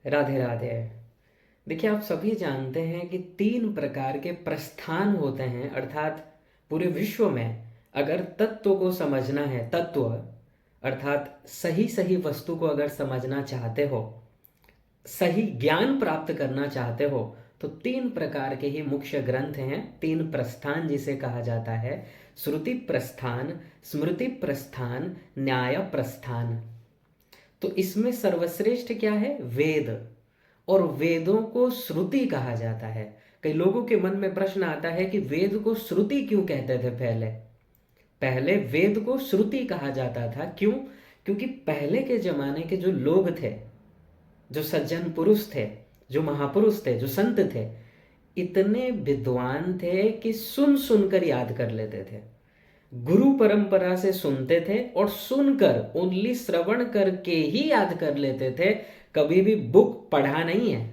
राधे राधे। देखिए, आप सभी जानते हैं कि तीन प्रकार के प्रस्थान होते हैं, अर्थात पूरे विश्व में अगर तत्व को समझना है, तत्व अर्थात सही सही वस्तु को अगर समझना चाहते हो, सही ज्ञान प्राप्त करना चाहते हो, तो तीन प्रकार के ही मुख्य ग्रंथ हैं, तीन प्रस्थान जिसे कहा जाता है। श्रुति प्रस्थान, स्मृति प्रस्थान, न्याय प्रस्थान। तो इसमें सर्वश्रेष्ठ क्या है? वेद। और वेदों को श्रुति कहा जाता है। कई लोगों के मन में प्रश्न आता है कि वेद को श्रुति क्यों कहते थे? पहले पहले वेद को श्रुति कहा जाता था, क्यों? क्योंकि पहले के जमाने के जो लोग थे, जो सज्जन पुरुष थे, जो महापुरुष थे, जो संत थे, इतने विद्वान थे कि सुन सुनकर याद कर लेते थे। गुरु परंपरा से सुनते थे और सुनकर, ओनली श्रवण करके ही याद कर लेते थे। कभी भी बुक पढ़ा नहीं है,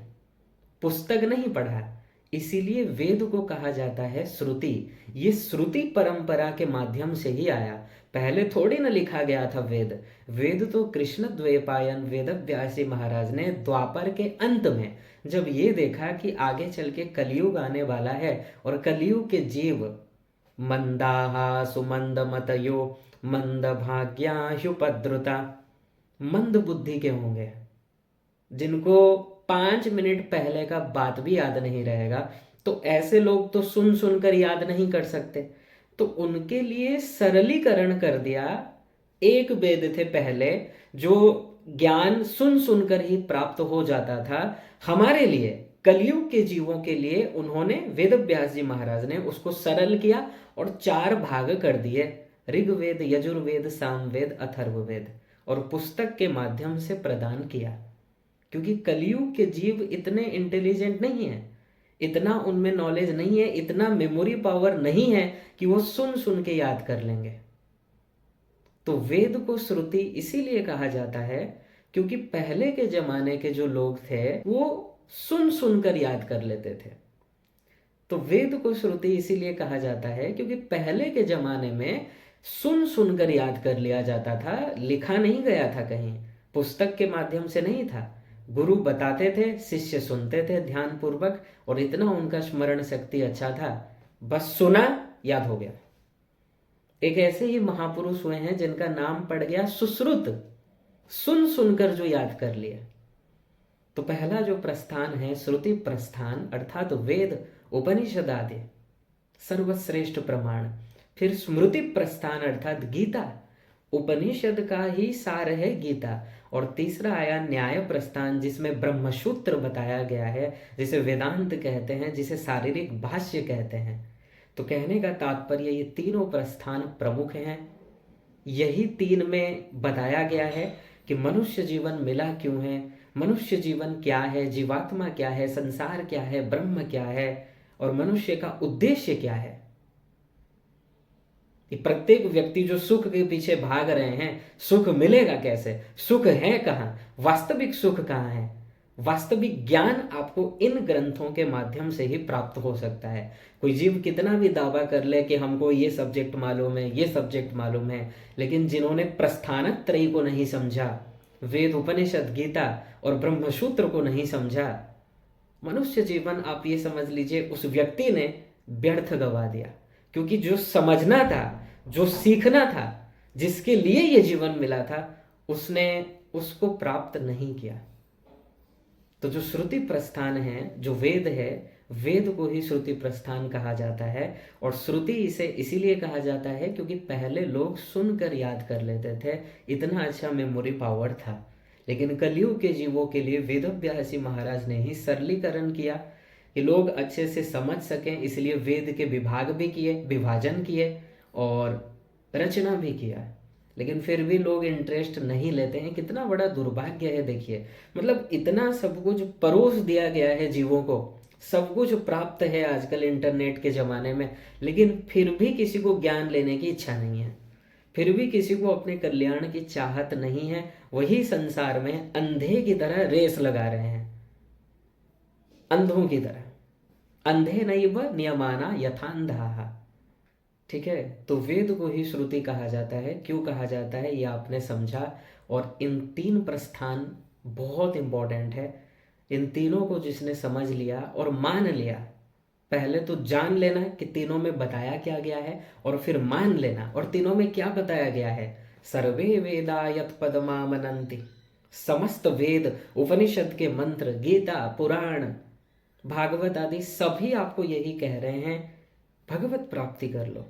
पुस्तक नहीं पढ़ा। इसीलिए वेद को कहा जाता है श्रुति। ये श्रुति परंपरा के माध्यम से ही आया, पहले थोड़ी ना लिखा गया था वेद। वेद तो कृष्ण द्वैपायन वेद व्यासी महाराज ने द्वापर के अंत में जब ये देखा कि आगे चल के कलयुग आने वाला है और कलयुग के जीव मंदाहा सुमंद मतयो मंद भाग्याशुपद्रुता, मंद बुद्धि के होंगे, जिनको 5 मिनट पहले का बात भी याद नहीं रहेगा। तो ऐसे लोग तो सुन सुनकर याद नहीं कर सकते, तो उनके लिए सरलीकरण कर दिया। एक वेद थे पहले, जो ज्ञान सुन सुनकर ही प्राप्त हो जाता था। हमारे लिए, कलयुग के जीवों के लिए, उन्होंने वेद व्यास जी महाराज ने उसको सरल किया और 4 भाग कर दिए: ऋग्वेद, यजुर्वेद, सामवेद, अथर्ववेद, और पुस्तक के माध्यम से प्रदान किया। क्योंकि कलयुग के जीव इतने इंटेलिजेंट नहीं है, इतना उनमें नॉलेज नहीं है, इतना मेमोरी पावर नहीं है कि वो सुन सुन के याद कर लेंगे। तो वेद को श्रुति इसीलिए कहा जाता है क्योंकि पहले के जमाने के जो लोग थे वो सुन सुनकर याद कर लेते थे। तो वेद को श्रुति इसीलिए कहा जाता है क्योंकि पहले के जमाने में सुन सुनकर याद कर लिया जाता था, लिखा नहीं गया था कहीं, पुस्तक के माध्यम से नहीं था। गुरु बताते थे, शिष्य सुनते थे ध्यान पूर्वक, और इतना उनका स्मरण शक्ति अच्छा था, बस सुना, याद हो गया। एक ऐसे ही महापुरुष हुए हैं जिनका नाम पड़ गया सुश्रुत, सुन सुनकर जो याद कर लिया। तो पहला जो प्रस्थान है श्रुति प्रस्थान, अर्थात वेद, उपनिषद आदि सर्वश्रेष्ठ प्रमाण। फिर स्मृति प्रस्थान अर्थात गीता, उपनिषद का ही सार है गीता। और तीसरा आया न्याय प्रस्थान, जिसमें ब्रह्मसूत्र बताया गया है, जिसे वेदांत कहते हैं, जिसे शारीरिक भाष्य कहते हैं। तो कहने का तात्पर्य, ये तीनों प्रस्थान प्रमुख हैं। यही तीन में बताया गया है कि मनुष्य जीवन मिला क्यों है, मनुष्य जीवन क्या है, जीवात्मा क्या है, संसार क्या है, ब्रह्म क्या है, और मनुष्य का उद्देश्य क्या है। कि प्रत्येक व्यक्ति जो सुख के पीछे भाग रहे हैं, सुख मिलेगा कैसे, सुख है कहाँ, वास्तविक सुख कहाँ है, वास्तविक ज्ञान आपको इन ग्रंथों के माध्यम से ही प्राप्त हो सकता है। कोई जीव कितना भी दावा कर ले कि हमको ये सब्जेक्ट मालूम है, ये सब्जेक्ट मालूम है, लेकिन जिन्होंने प्रस्थानत्रयी को नहीं समझा, वेद, उपनिषद, गीता और ब्रह्मसूत्र को नहीं समझा, मनुष्य जीवन आप ये समझ लीजिए उस व्यक्ति ने व्यर्थ गवा दिया। क्योंकि जो समझना था, जो सीखना था, जिसके लिए ये जीवन मिला था, उसने उसको प्राप्त नहीं किया। तो जो श्रुति प्रस्थान है, जो वेद है, वेद को ही श्रुति प्रस्थान कहा जाता है। और श्रुति इसे इसीलिए कहा जाता है क्योंकि पहले लोग सुनकर याद कर लेते थे, इतना अच्छा मेमोरी पावर था। लेकिन कलयुग के जीवों के लिए वेदव्यासी महाराज ने ही सरलीकरण किया कि लोग अच्छे से समझ सकें, इसलिए वेद के विभाग भी किए, विभाजन किए और रचना भी किया। लेकिन फिर भी लोग इंटरेस्ट नहीं लेते हैं। कितना बड़ा दुर्भाग्य है, देखिए। मतलब इतना सब कुछ परोस दिया गया है जीवों को, सब कुछ प्राप्त है आजकल इंटरनेट के ज़माने में, लेकिन फिर भी किसी को ज्ञान लेने की इच्छा नहीं है, फिर भी किसी को अपने कल्याण की चाहत नहीं है। वही संसार में अंधे की तरह रेस लगा रहे हैं, अंधों की तरह, अंधे नैव नियमाना यथांधाः। ठीक है, तो वेद को ही श्रुति कहा जाता है। क्यों कहा जाता है ये आपने समझा। और इन तीन प्रस्थान बहुत इंपॉर्टेंट है। इन तीनों को जिसने समझ लिया और मान लिया, पहले तो जान लेना कि तीनों में बताया क्या गया है, और फिर मान लेना और तीनों में क्या बताया गया है। सर्वे वेदा यत पदमामनन्ति, समस्त वेद, उपनिषद के मंत्र, गीता, पुराण, भागवत आदि सभी आपको यही कह रहे हैं, भगवत प्राप्ति कर लो।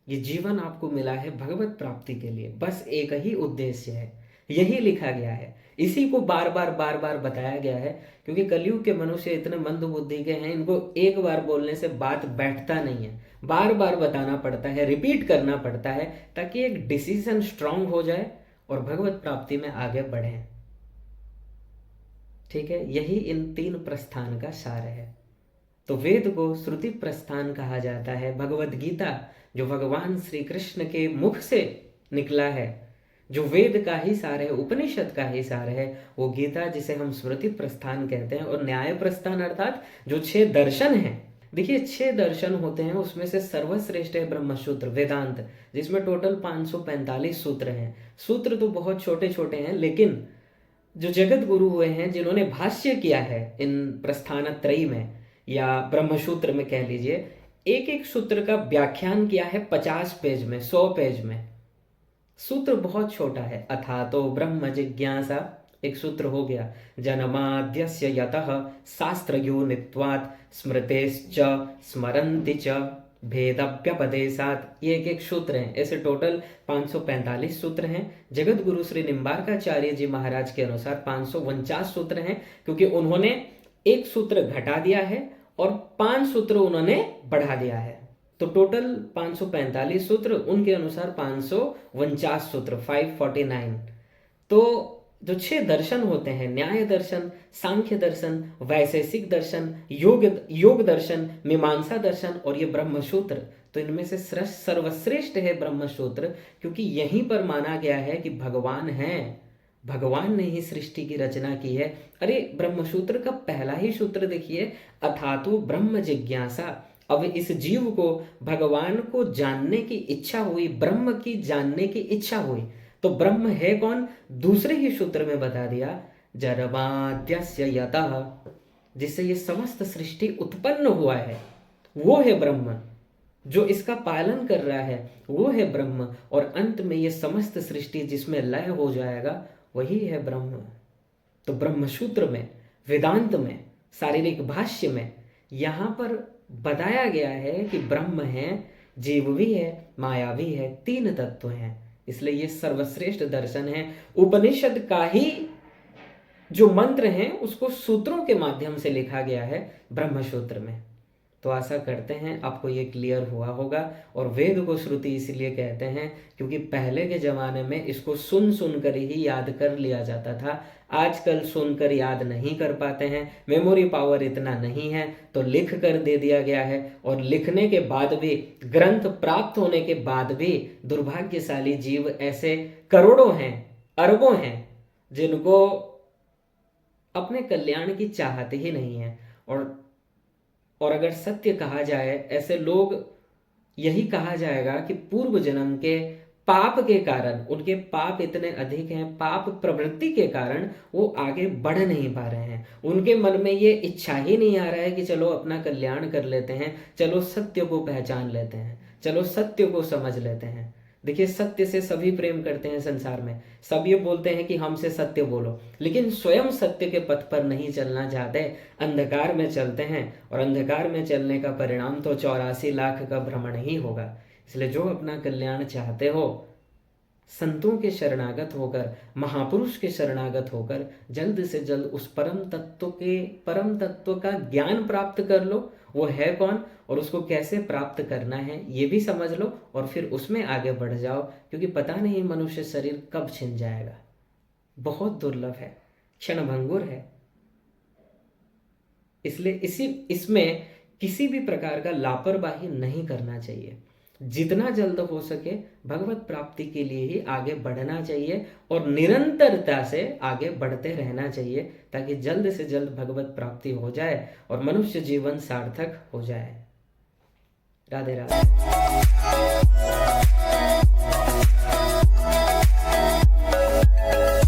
ये जीवन आपको मिला है भगवत प्राप्ति के लिए, बस एक ही उद्देश्य है, यही लिखा गया है, इसी को बार बार बताया गया है। क्योंकि कलयुग के मनुष्य इतने मंद बुद्धि के हैं, इनको एक बार बोलने से बात बैठता नहीं है, बार बार बताना पड़ता है, रिपीट करना पड़ता है, ताकि एक डिसीजन स्ट्रांग हो जाए और भगवत प्राप्ति में आगे बढ़े। ठीक है, यही इन 3 प्रस्थान का सार है। तो वेद को श्रुति प्रस्थान कहा जाता है। भगवत गीता जो भगवान श्री कृष्ण के मुख से निकला है, जो वेद का ही सार है, उपनिषद का ही सार है, वो गीता जिसे हम स्मृति प्रस्थान कहते हैं। और न्याय प्रस्थान अर्थात जो 6 दर्शन हैं। देखिए 6 दर्शन होते हैं, उसमें से सर्वश्रेष्ठ है ब्रह्मसूत्र वेदांत, जिसमें टोटल 545 सूत्र हैं। सूत्र तो बहुत छोटे छोटे हैं, लेकिन जो जगत गुरु हुए हैं, जिन्होंने भाष्य किया है इन प्रस्थान त्रयी में या ब्रह्मसूत्र में कह लीजिए, एक एक सूत्र का व्याख्यान किया है 50 पेज में, 100 पेज में। सूत्र बहुत छोटा है। अथातो ब्रह्म जिज्ञासा एक सूत्र हो गया, जन्माद्यस्य यतः शास्त्रयोनित्वात् स्मृतेश्च स्मरन्ति च भेदव्यपदेशात्, ये एक एक सूत्र हैं। ऐसे टोटल 545 सूत्र हैं। जगत गुरु श्री निम्बार्काचार्य जी महाराज के अनुसार 549 सूत्र हैं, क्योंकि उन्होंने एक सूत्र घटा दिया है और 5 सूत्र उन्होंने बढ़ा दिया है। तो टोटल 545 सूत्र, उनके अनुसार 549 सूत्र, 549। तो जो 6 दर्शन होते हैं, न्याय दर्शन, सांख्य दर्शन, वैशेषिक दर्शन, योग दर्शन, मीमांसा दर्शन और ये ब्रह्मसूत्र, तो इनमें से सर्वश्रेष्ठ है ब्रह्मसूत्र, क्योंकि यहीं पर माना गया है कि भगवान है, भगवान ने ही सृष्टि की रचना की है। अरे ब्रह्मसूत्र का पहला ही सूत्र देखिए, अथातो ब्रह्म जिज्ञासा। अब इस जीव को भगवान को जानने की इच्छा हुई, ब्रह्म की जानने की इच्छा हुई, तो ब्रह्म है कौन, दूसरे ही सूत्र में बता दिया, जन्माद्यस्य यतः, जिससे ये समस्त सृष्टि उत्पन्न हुआ है, वो है ब्रह्म। जो इसका पालन कर रहा है वो है ब्रह्म, और अंत में ये समस्त सृष्टि जिसमें लय हो जाएगा वही है ब्रह्म। तो ब्रह्मसूत्र में, वेदांत में, शारीरिक भाष्य में यहाँ पर बताया गया है कि ब्रह्म है, जीव भी है, माया भी है, 3 तत्व हैं। इसलिए ये सर्वश्रेष्ठ दर्शन है। उपनिषद का ही जो मंत्र हैं उसको सूत्रों के माध्यम से लिखा गया है ब्रह्मसूत्र में। तो आशा करते हैं आपको ये क्लियर हुआ होगा। और वेद को श्रुति इसलिए कहते हैं क्योंकि पहले के ज़माने में इसको सुन सुनकर ही याद कर लिया जाता था। आजकल सुनकर याद नहीं कर पाते हैं, मेमोरी पावर इतना नहीं है, तो लिख कर दे दिया गया है। और लिखने के बाद भी, ग्रंथ प्राप्त होने के बाद भी दुर्भाग्यशाली जीव ऐसे करोड़ों हैं, अरबों हैं, जिनको अपने कल्याण की चाहत ही नहीं है। और अगर सत्य कहा जाए, ऐसे लोग, यही कहा जाएगा कि पूर्व जन्म के पाप के कारण, उनके पाप इतने अधिक हैं, पाप प्रवृत्ति के कारण वो आगे बढ़ नहीं पा रहे हैं। उनके मन में ये इच्छा ही नहीं आ रहा है कि चलो अपना कल्याण कर लेते हैं, चलो सत्य को पहचान लेते हैं, चलो सत्य को समझ लेते हैं। देखिए सत्य से सभी प्रेम करते हैं संसार में, सब ये बोलते हैं कि हमसे सत्य बोलो, लेकिन स्वयं सत्य के पथ पर नहीं चलना चाहते, अंधकार में चलते हैं। और अंधकार में चलने का परिणाम तो 84 लाख का भ्रमण ही होगा। इसलिए जो अपना कल्याण चाहते हो, संतों के शरणागत होकर, महापुरुष के शरणागत होकर जल्द से जल्द उस परम तत्व का ज्ञान प्राप्त कर लो। वो है कौन और उसको कैसे प्राप्त करना है ये भी समझ लो, और फिर उसमें आगे बढ़ जाओ, क्योंकि पता नहीं मनुष्य शरीर कब छिन जाएगा, बहुत दुर्लभ है, क्षणभंगुर है। इसलिए इसमें किसी भी प्रकार का लापरवाही नहीं करना चाहिए। जितना जल्द हो सके भगवत प्राप्ति के लिए ही आगे बढ़ना चाहिए, और निरंतरता से आगे बढ़ते रहना चाहिए, ताकि जल्द से जल्द भगवत प्राप्ति हो जाए और मनुष्य जीवन सार्थक हो जाए। राधे राधे।